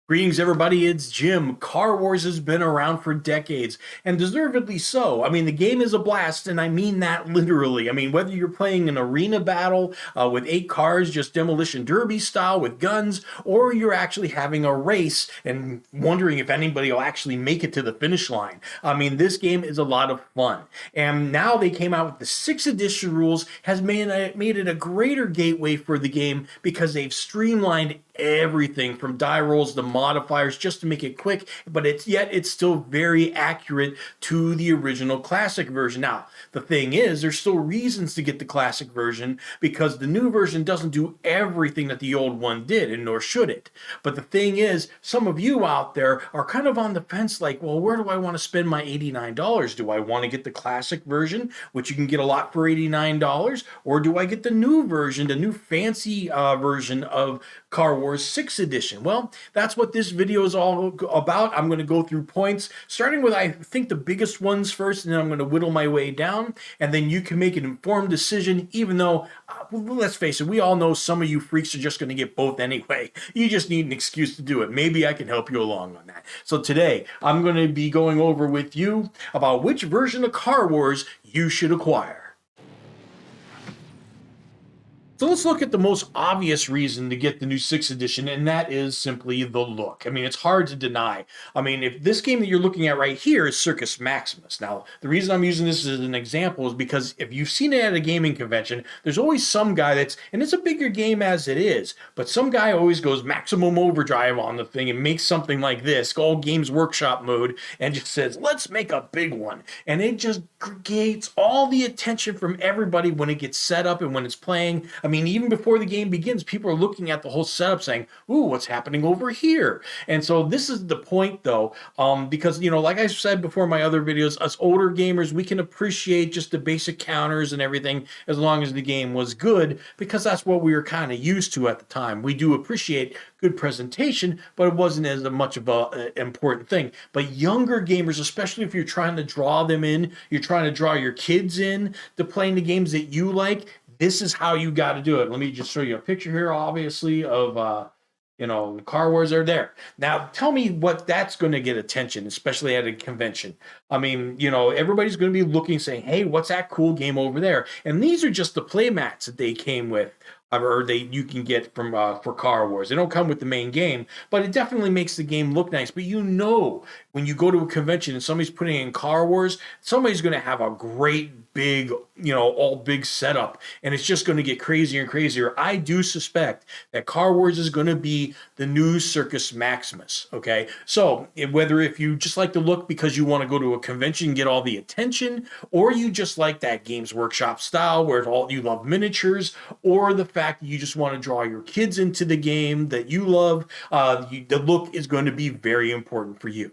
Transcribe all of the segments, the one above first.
Greetings, everybody. It's Jim. Car Wars has been around for decades, and deservedly so. I mean, the game is a blast, and I mean that literally. I mean, whether you're playing an arena battle with 8 cars, just demolition derby style with guns, or you're actually having a race and wondering if anybody will actually make it to the finish line. I mean, this game is a lot of fun. And now they came out with the 6th edition rules, has made it a greater gateway for the game because they've streamlined everything from die rolls to modifiers just to make it quick, but it's still very accurate to the original classic version. Now, the thing is, there's still reasons to get the classic version because the new version doesn't do everything that the old one did, and nor should it. But the thing is, some of you out there are kind of on the fence like, well, where do I want to spend my $89? Do I want to get the classic version, which you can get a lot for $89, or do I get the new version, the new fancy version of Car Wars 6th edition? Well, that's what this video is all about. I'm going to go through points, starting with, I think, the biggest ones first, and then I'm going to whittle my way down, and then you can make an informed decision, even though, let's face it, we all know some of you freaks are just going to get both anyway. You just need an excuse to do it. Maybe I can help you along on that. So today, I'm going to be going over with you about which version of Car Wars you should acquire. So let's look at the most obvious reason to get the new 6th edition, and that is simply the look. I mean, it's hard to deny. I mean, if this game that you're looking at right here is Circus Maximus. Now, the reason I'm using this as an example is because if you've seen it at a gaming convention, there's always some guy and it's a bigger game as it is, but some guy always goes maximum overdrive on the thing and makes something like this, all Games Workshop mode, and just says, let's make a big one. And it just gets all the attention from everybody when it gets set up and when it's playing. I mean, even before the game begins, people are looking at the whole setup saying, ooh, what's happening over here? And so this is the point, though, because, like I said before in my other videos, us older gamers, we can appreciate just the basic counters and everything as long as the game was good, because that's what we were kind of used to at the time. We do appreciate good presentation, but it wasn't as much of an important thing. But younger gamers, especially if you're trying to draw them in, you're trying to draw your kids in to playing the games that you like, this is how you got to do it. Let me just show you a picture here, obviously, of, the Car Wars are there. Now, tell me what that's going to get attention, especially at a convention. I mean, everybody's going to be looking, saying, hey, what's that cool game over there? And these are just the play mats that they came with. Or you can get from for Car Wars. They don't come with the main game, but it definitely makes the game look nice. But when you go to a convention and somebody's putting in Car Wars, somebody's going to have a great big, all big setup, and it's just going to get crazier and crazier. I do suspect that Car Wars is going to be the new Circus Maximus. Okay, so whether if you just like the look because you want to go to a convention and get all the attention, or you just like that Games Workshop style where you love miniatures, or the fact that you just want to draw your kids into the game that you love, the look is going to be very important for you.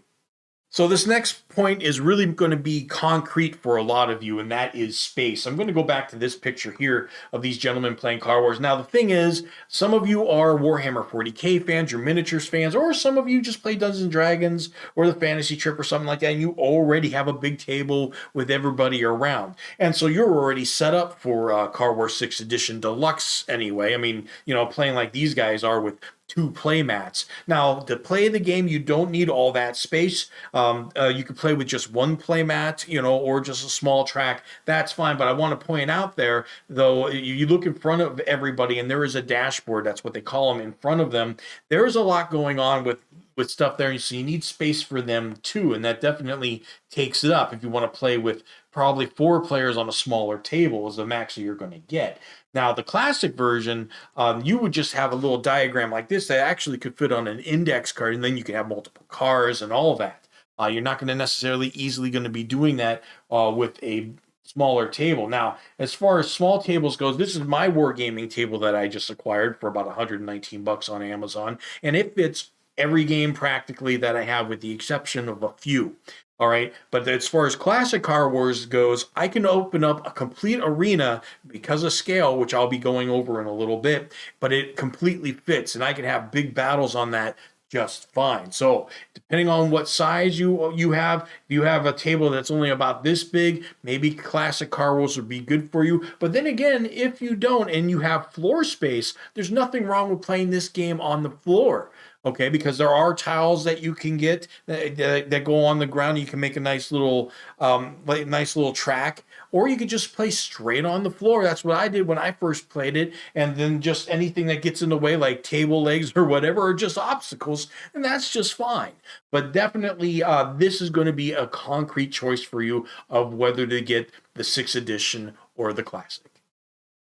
So this next point is really going to be concrete for a lot of you, and that is space. I'm going to go back to this picture here of these gentlemen playing Car Wars. Now, the thing is, some of you are Warhammer 40K fans, you're miniatures fans, or some of you just play Dungeons & Dragons or the Fantasy Trip or something like that, and you already have a big table with everybody around. And so you're already set up for Car Wars 6th Edition Deluxe anyway. I mean, playing like these guys are with 2 play mats. Now, to play the game, you don't need all that space. You could play with just 1 play mat, or just a small track. That's fine. But I want to point out there, though, you look in front of everybody, and there is a dashboard. That's what they call them in front of them. There's a lot going on with stuff there, so you need space for them too, and that definitely takes it up if you want to play with probably 4 players on a smaller table is the max that you're going to get. Now, the classic version, you would just have a little diagram like this that actually could fit on an index card, and then you can have multiple cars and all of that. You're not going to necessarily easily going to be doing that with a smaller table. Now, as far as small tables goes, this is my Wargaming table that I just acquired for about $119 on Amazon, and it fits every game practically that I have with the exception of a few. All right, but as far as classic Car Wars goes, I can open up a complete arena because of scale, which I'll be going over in a little bit, but it completely fits, and I can have big battles on that just fine. So depending on what size you have, if you have a table that's only about this big, maybe classic Car Wars would be good for you. But then again, if you don't and you have floor space, there's nothing wrong with playing this game on the floor. okay? Because there are tiles that you can get that go on the ground. You can make a nice little track, or you could just play straight on the floor. That's what I did when I first played it, and then just anything that gets in the way, like table legs or whatever, or just obstacles, and that's just fine. But definitely, this is going to be a concrete choice for you of whether to get the 6th edition or the classic.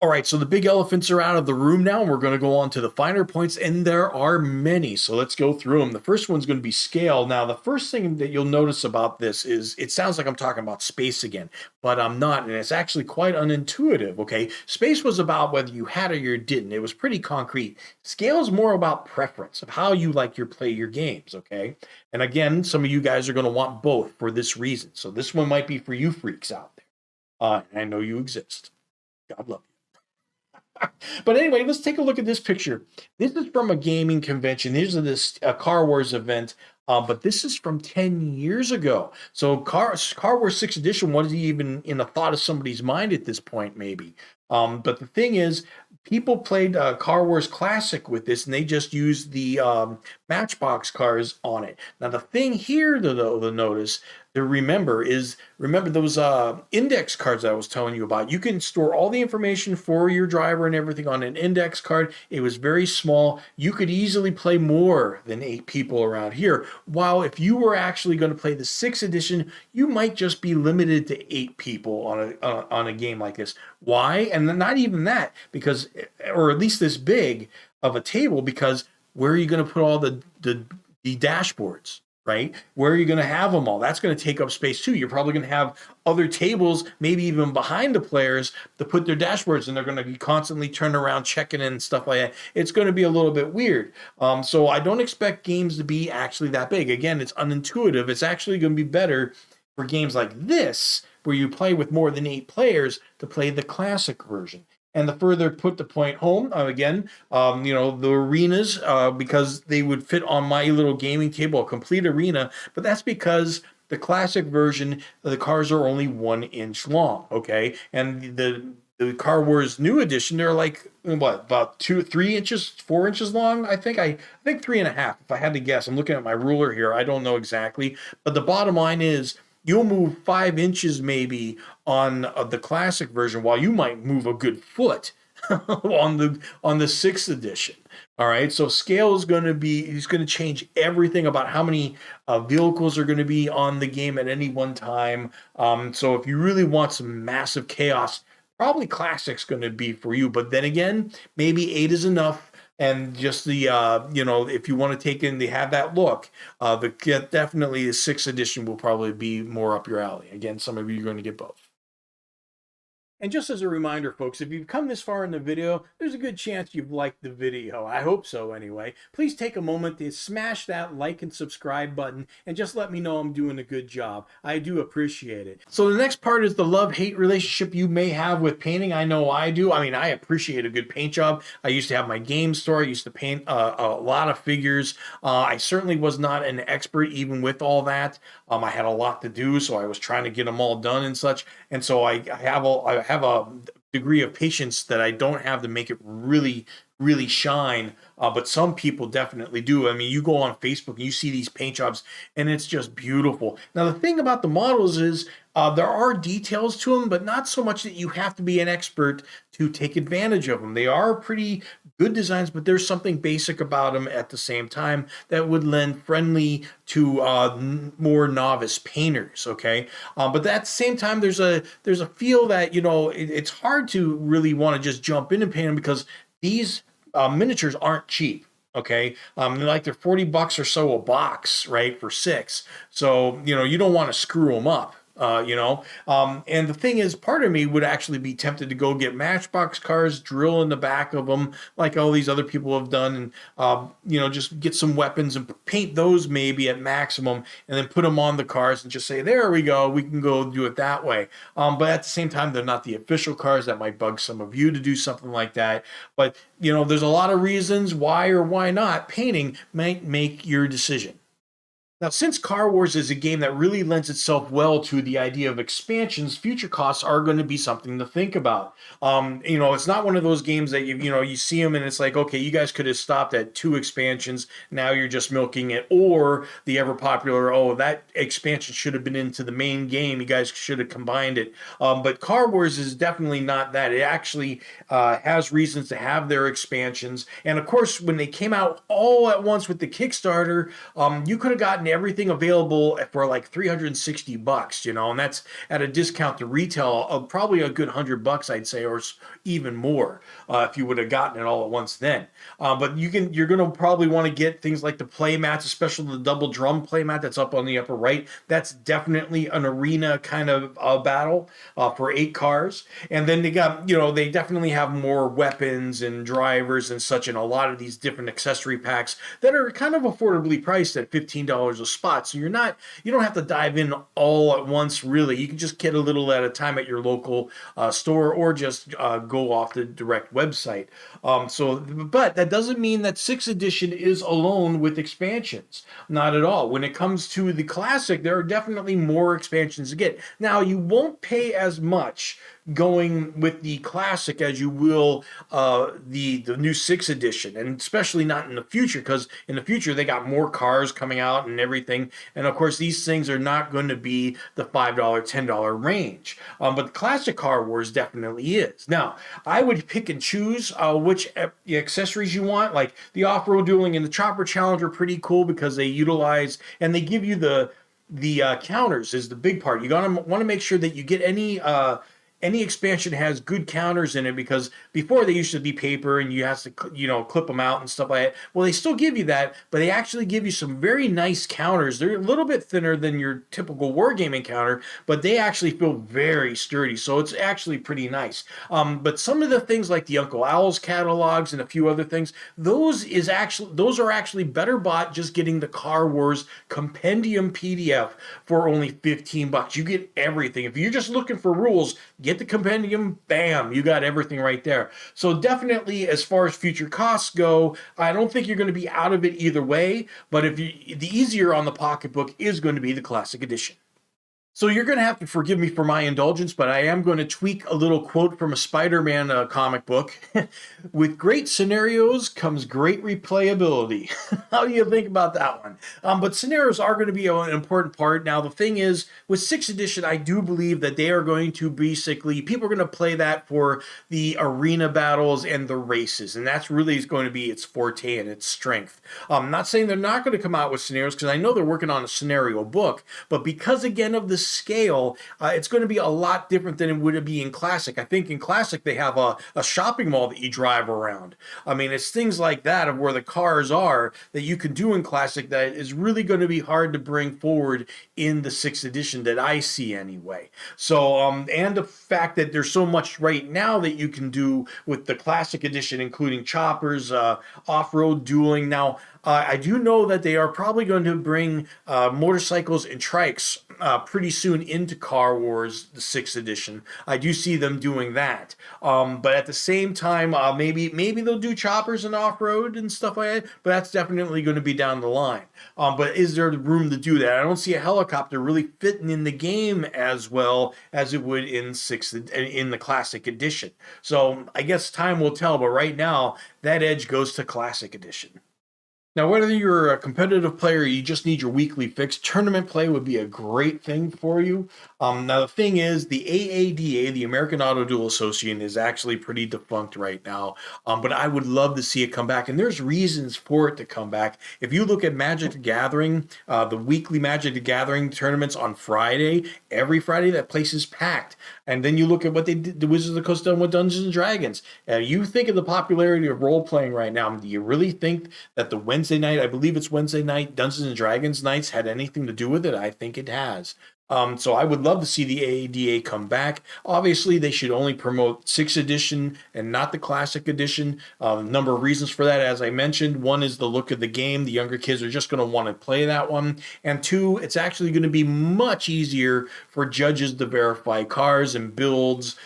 All right, so the big elephants are out of the room now, and we're going to go on to the finer points, and there are many. So let's go through them. The first one's going to be scale. Now, the first thing that you'll notice about this is it sounds like I'm talking about space again, but I'm not, and it's actually quite unintuitive, okay? Space was about whether you had or you didn't. It was pretty concrete. Scale is more about preference of how you like your games, okay? And again, some of you guys are going to want both for this reason. So this one might be for you freaks out there. I know you exist. God love you. But anyway, let's take a look at this picture. This is from a gaming convention. These are this Car Wars event, but this is from 10 years ago. So Car Wars 6th edition wasn't even in the thought of somebody's mind at this point, maybe. But the thing is, people played Car Wars Classic with this, and they just used the Matchbox cars on it. Now, the thing here, though, to notice, to remember those index cards that I was telling you about. You can store all the information for your driver and everything on an index card. It was very small. You could easily play more than 8 people around here. While if you were actually going to play the 6th edition, you might just be limited to 8 people on a game like this. Why? And not even that, because, or at least this big of a table, because where are you going to put all the dashboards? Right? Where are you going to have them all? That's going to take up space too. You're probably going to have other tables, maybe even behind the players, to put their dashboards, and they're going to be constantly turning around, checking in and stuff like that. It's going to be a little bit weird. So I don't expect games to be actually that big. Again, it's unintuitive. It's actually going to be better for games like this, where you play with more than 8 players, to play the classic version. And the further put the point home, again, the arenas, because they would fit on my little gaming table, a complete arena, but that's because the classic version, the cars are only 1 inch long, okay? And the Car Wars New Edition, they're like, what, about 3 inches, 4 inches long? I think 3.5, if I had to guess. I'm looking at my ruler here. I don't know exactly. But the bottom line is, you'll move 5 inches maybe on the classic version, while you might move a good foot on the 6th edition. All right, so scale is going to change everything about how many vehicles are going to be on the game at any one time. So if you really want some massive chaos, probably classic's going to be for you. But then again, maybe 8 is enough. And just the, if you want to take in, they have that look, definitely the 6th edition will probably be more up your alley. Again, some of you are going to get both. And just as a reminder, folks, if you've come this far in the video, there's a good chance you've liked the video. I hope so anyway. Please take a moment to smash that like and subscribe button and just let me know I'm doing a good job. I do appreciate it. So the next part is the love-hate relationship you may have with painting. I know I do. I mean, I appreciate a good paint job. I used to have my game store. I used to paint a lot of figures. I certainly was not an expert even with all that. I had a lot to do, so I was trying to get them all done and such. And so I have a degree of patience that I don't have to make it really, really shine. But some people definitely do. I mean, you go on Facebook and you see these paint jobs, and it's just beautiful. Now, the thing about the models is there are details to them, but not so much that you have to be an expert to take advantage of them. They are pretty good designs, but there's something basic about them at the same time that would lend friendly to more novice painters. Okay, but at the same time, there's a feel that it's hard to really want to just jump in and paint them, because these miniatures aren't cheap. Okay, they're $40 or so a box, right, for 6. So you don't want to screw them up. And the thing is, part of me would actually be tempted to go get Matchbox cars, drill in the back of them like all these other people have done, and just get some weapons and paint those maybe at maximum, and then put them on the cars and just say, there we go, we can go do it that way. But at the same time, they're not the official cars. That might bug some of you to do something like that. But there's a lot of reasons why or why not. Painting might make your decision. Now, since Car Wars is a game that really lends itself well to the idea of expansions, future costs are going to be something to think about. It's not one of those games that you see them and it's like, okay, you guys could have stopped at two expansions. Now you're just milking it, or the ever popular, oh, that expansion should have been into the main game. You guys should have combined it. But Car Wars is definitely not that. It actually has reasons to have their expansions, and of course, when they came out all at once with the Kickstarter, you could have gotten everything available for like $360, and that's at a discount to retail of probably a good $100, I'd say, or even more if you would have gotten it all at once then. But you're going to probably want to get things like the play mats, especially the double drum play mat that's up on the upper right. That's definitely an arena kind of battle for 8 cars. And then they definitely have more weapons and drivers and such, and a lot of these different accessory packs that are kind of affordably priced at $15 a spot. So you don't have to dive in all at once, really. You can just get a little at a time at your local store, or just go off the direct website. But that doesn't mean that 6th edition is alone with expansions. Not at all. When it comes to the classic, there are definitely more expansions to get. Now, you won't pay as much going with the classic as you will the new 6th edition, and especially not in the future, because in the future they got more cars coming out and everything, and of course these things are not going to be the $5 $10 range, but the classic Car Wars definitely is. Now, I would pick and choose which accessories you want. Like the off-road dueling and the chopper challenge are pretty cool because they utilize and they give you the counters is the big part. You gotta want to make sure that you get any expansion has good counters in it, because before they used to be paper and you have to clip them out and stuff like that. Well, they still give you that, but they actually give you some very nice counters. They're a little bit thinner than your typical wargaming counter, but they actually feel very sturdy, so it's actually pretty nice. But some of the things like the Uncle Owl's catalogs and a few other things, those are actually better bought just getting the Car Wars compendium PDF for only $15. You get everything. If you're just looking for rules, get the compendium, bam, you got everything right there. So definitely, as far as future costs go, I don't think you're going to be out of it either way, but the easier on the pocketbook is going to be the classic edition. So you're going to have to forgive me for my indulgence, but I am going to tweak a little quote from a Spider-Man comic book. With great scenarios comes great replayability. How do you think about that one? But scenarios are going to be an important part. Now, the thing is, with 6th edition, I do believe that they are going to basically, people are going to play that for the arena battles and the races, and that's really going to be its forte and its strength. I'm not saying they're not going to come out with scenarios, because I know they're working on a scenario book, but because, again, of the scale, it's going to be a lot different than it would be in Classic. I think in Classic they have a shopping mall that you drive around. I mean, it's things like that of where the cars are that you can do in Classic that is really going to be hard to bring forward in the 6th edition that I see anyway. So, and the fact that there's so much right now that you can do with the Classic edition, including choppers, off-road dueling. Now, I do know that they are probably going to bring motorcycles and trikes pretty soon into Car Wars, the 6th edition. I do see them doing that. But at the same time, maybe they'll do choppers and off-road and stuff like that, but that's definitely going to be down the line. But is there room to do that? I don't see a helicopter really fitting in the game as well as it would in the Classic edition. So I guess time will tell, but right now, that edge goes to Classic edition. Now, whether you're a competitive player or you just need your weekly fix, tournament play would be a great thing for you. Now, the thing is, the AADA, the American Auto Duel Association, is actually pretty defunct right now. But I would love to see it come back, and there's reasons for it to come back. If you look at Magic the Gathering, the weekly Magic the Gathering tournaments on Friday, every Friday, that place is packed. And then you look at what the Wizards of the Coast done with Dungeons and Dragons. You think of the popularity of role playing right now. Do you really think that the Wednesday night, I believe it's Wednesday night, Dungeons and Dragons nights had anything to do with it? I think it has. So I would love to see the AADA come back. Obviously, they should only promote 6th edition and not the classic edition. A number of reasons for that, as I mentioned. One is the look of the game. The younger kids are just going to want to play that one. And two, it's actually going to be much easier for judges to verify cars and builds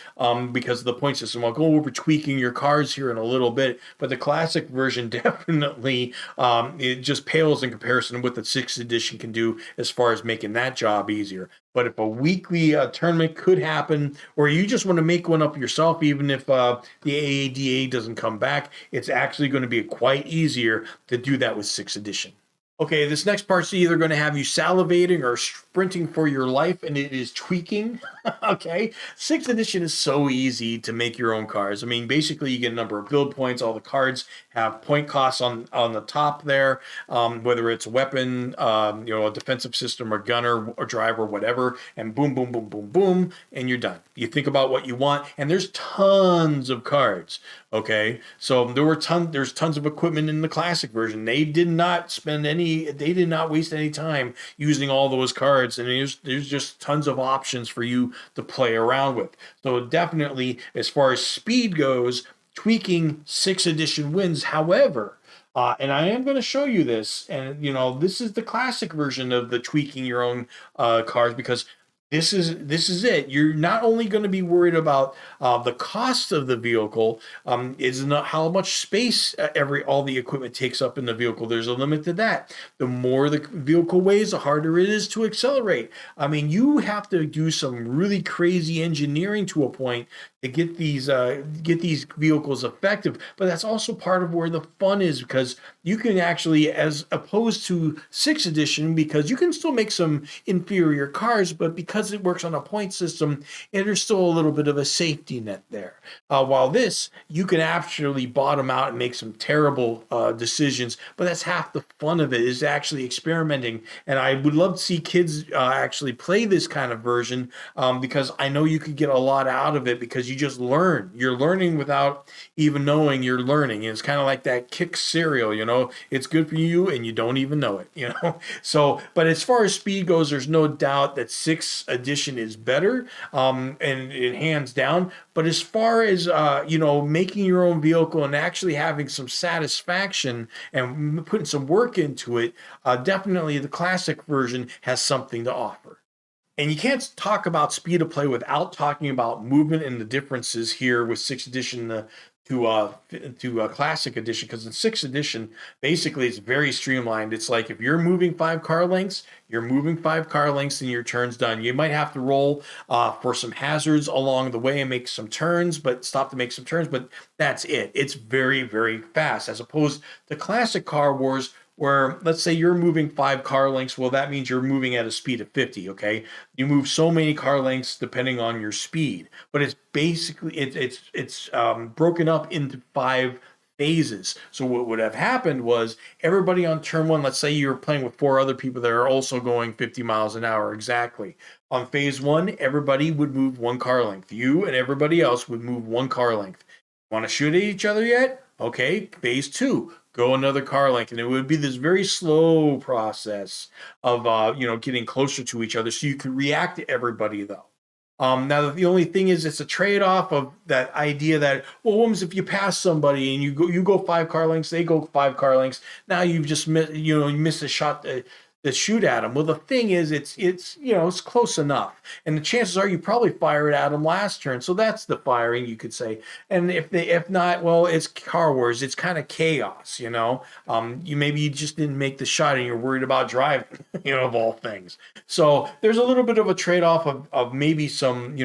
because of the point system. I'll go over tweaking your cars here in a little bit, but the classic version definitely it just pales in comparison to what the 6th edition can do as far as making that job easier. But if a weekly tournament could happen, or you just want to make one up yourself, even if the AADA doesn't come back, it's actually going to be quite easier to do that with 6th edition. Okay, this next part's either going to have you salivating or sprinting for your life, and it is tweaking. Okay, 6th edition is so easy to make your own cards. I mean, basically, you get a number of build points. All the cards have point costs on the top there, whether it's weapon, a defensive system, or gunner, or driver, whatever, and boom, boom, boom, boom, boom, and you're done. You think about what you want, and there's tons of cards. Okay, so there's tons of equipment in the classic version. They did not waste any time using all those cards, and there's just tons of options for you to play around with. So definitely, as far as speed goes, tweaking 6th edition wins. However, and I am going to show you this, and this is the classic version of the tweaking your own cards, because this is it. You're not only going to be worried about the cost of the vehicle, is not how much space all the equipment takes up in the vehicle. There's a limit to that. The more the vehicle weighs, the harder it is to accelerate. I mean, you have to do some really crazy engineering to a point to get these vehicles effective. But that's also part of where the fun is, because you can actually, as opposed to 6th edition, because you can still make some inferior cars, but because it works on a point system, there's still a little bit of a safety net there. While this, you can actually bottom out and make some terrible decisions, but that's half the fun of it, is actually experimenting. And I would love to see kids actually play this kind of version, because I know you could get a lot out of it, because you just learn. You're learning without even knowing you're learning. And it's kind of like that Kick cereal, it's good for you and you don't even know it, So, but as far as speed goes, there's no doubt that 6th edition is better, and it hands down. But as far as making your own vehicle and actually having some satisfaction and putting some work into it, definitely the classic version has something to offer. And you can't talk about speed of play without talking about movement and the differences here with 6th edition to classic edition, because in 6th edition, basically it's very streamlined. It's like if you're moving 5 car lengths, you're moving 5 car lengths and your turn's done. You might have to roll for some hazards along the way and make some turns, but that's it. It's very, very fast, as opposed to classic Car Wars, where let's say you're moving 5 car lengths. Well, that means you're moving at a speed of 50. Okay, you move so many car lengths depending on your speed, but it's basically it's broken up into 5 phases. So what would have happened was, everybody on turn 1, let's say you're playing with 4 other people that are also going 50 miles an hour exactly. On phase 1, everybody would move 1 car length. You and everybody else would move 1 car length. Want to shoot at each other yet? Okay, phase 2. Go another car length, and it would be this very slow process of getting closer to each other, so you could react to everybody though. Now the only thing is, it's a trade-off of that idea that, well, what happens if you pass somebody and you go 5 car lengths, they go 5 car lengths, now you've just you missed a shot to shoot at them. Well, the thing is, it's close enough, and the chances are you probably fire it at them last turn. So that's the firing, you could say. And if not, well, it's Car Wars. It's kind of chaos. You just didn't make the shot and you're worried about driving. Of all things. So there's a little bit of a trade-off of maybe some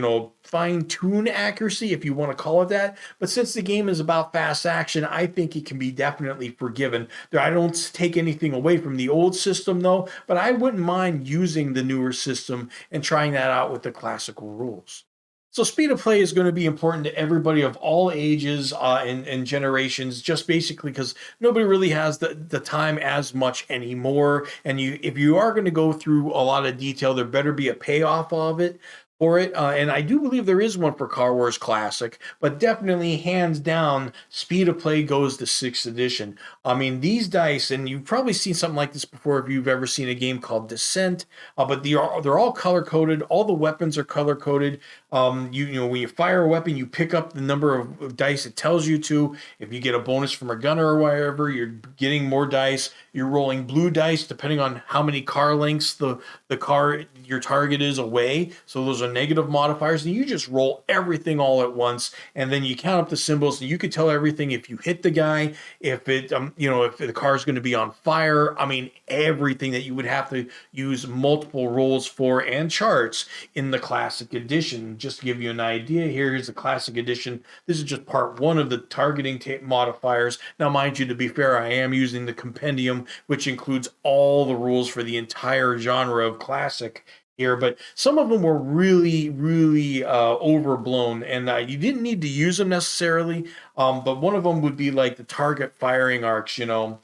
fine-tune accuracy, if you want to call it that. But since the game is about fast action, I think it can be definitely forgiven. I don't take anything away from the old system though, but I wouldn't mind using the newer system and trying that out with the classical rules. So speed of play is going to be important to everybody of all ages and generations, just basically because nobody really has the time as much anymore. And if you are going to go through a lot of detail, there better be a payoff of it. for it. And I do believe there is one for Car Wars Classic, but definitely hands down, speed of play goes to 6th edition. I mean, these dice, and you've probably seen something like this before if you've ever seen a game called Descent, but they're all color coded. All the weapons are color coded. You know, when you fire a weapon, you pick up the number of dice it tells you to. If you get a bonus from a gunner or whatever, you're getting more dice. You're rolling blue dice depending on how many car lengths the car your target is away. So those are negative modifiers, and you just roll everything all at once, and then you count up the symbols. And you can tell everything if you hit the guy, if it you know, if the car is going to be on fire. I mean, everything that you would have to use multiple rolls for and charts in the Classic Edition. Just to give you an idea, here's the Classic Edition. This is just part one of the targeting modifiers. Now, mind you, to be fair, I am using the compendium, which includes all the rules for the entire genre of Classic here, but some of them were really overblown, and you didn't need to use them necessarily. But one of them would be like the target firing arcs, you know,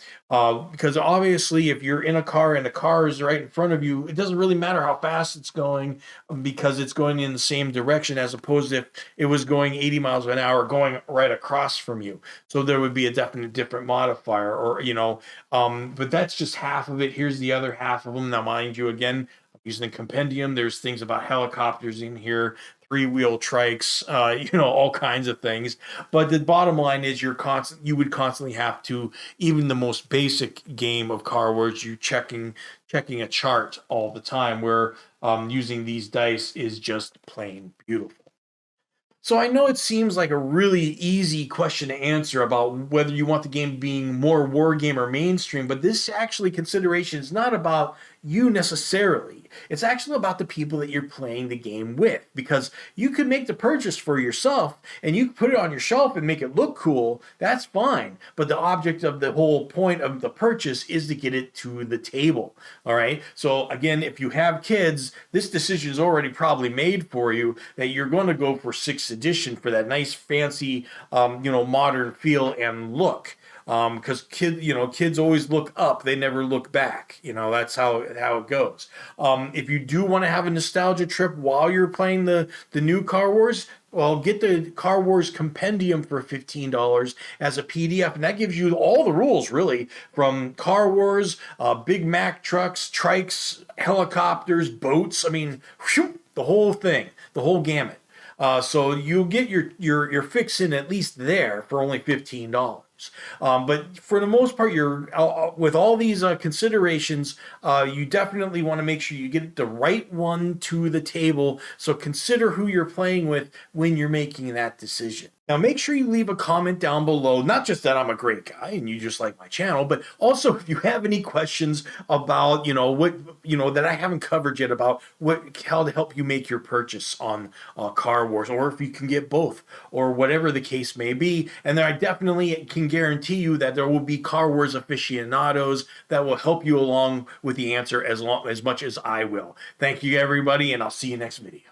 because obviously if you're in a car and the car is right in front of you, it doesn't really matter how fast it's going because it's going in the same direction, as opposed to if it was going 80 miles an hour going right across from you. So there would be a definite different modifier, or, you know, but that's just half of it. Here's the other half of them. Now, mind you, again, using the compendium, there's things about helicopters in here, three-wheel trikes, you know, all kinds of things. But the bottom line is you would constantly have to, even the most basic game of Car Wars, you checking a chart all the time, where using these dice is just plain beautiful. So I know it seems like a really easy question to answer about whether you want the game being more war game or mainstream, but this actually consideration is not about you necessarily. It's actually about the people that you're playing the game with, because you could make the purchase for yourself and you put it on your shelf and make it look cool. That's fine. But the object of the whole point of the purchase is to get it to the table. All right. So again, if you have kids, this decision is already probably made for you that you're going to go for 6th edition for that nice, fancy, you know, modern feel and look. Because kids always look up; they never look back. You know, that's how it goes. If you do want to have a nostalgia trip while you're playing the new Car Wars, well, get the Car Wars Compendium for $15 as a PDF, and that gives you all the rules, really, from Car Wars, Big Mac trucks, trikes, helicopters, boats. I mean, whew, the whole thing, the whole gamut. So you'll get your fix in at least there for only $15. But for the most part, you're with all these considerations, you definitely want to make sure you get the right one to the table. So consider who you're playing with when you're making that decision. Now, make sure you leave a comment down below, not just that I'm a great guy and you just like my channel, but also if you have any questions about, you know, what, you know, that I haven't covered yet about how to help you make your purchase on Car Wars, or if you can get both, or whatever the case may be. And then I definitely can guarantee you that there will be Car Wars aficionados that will help you along with the answer as much as I will. Thank you, everybody, and I'll see you next video.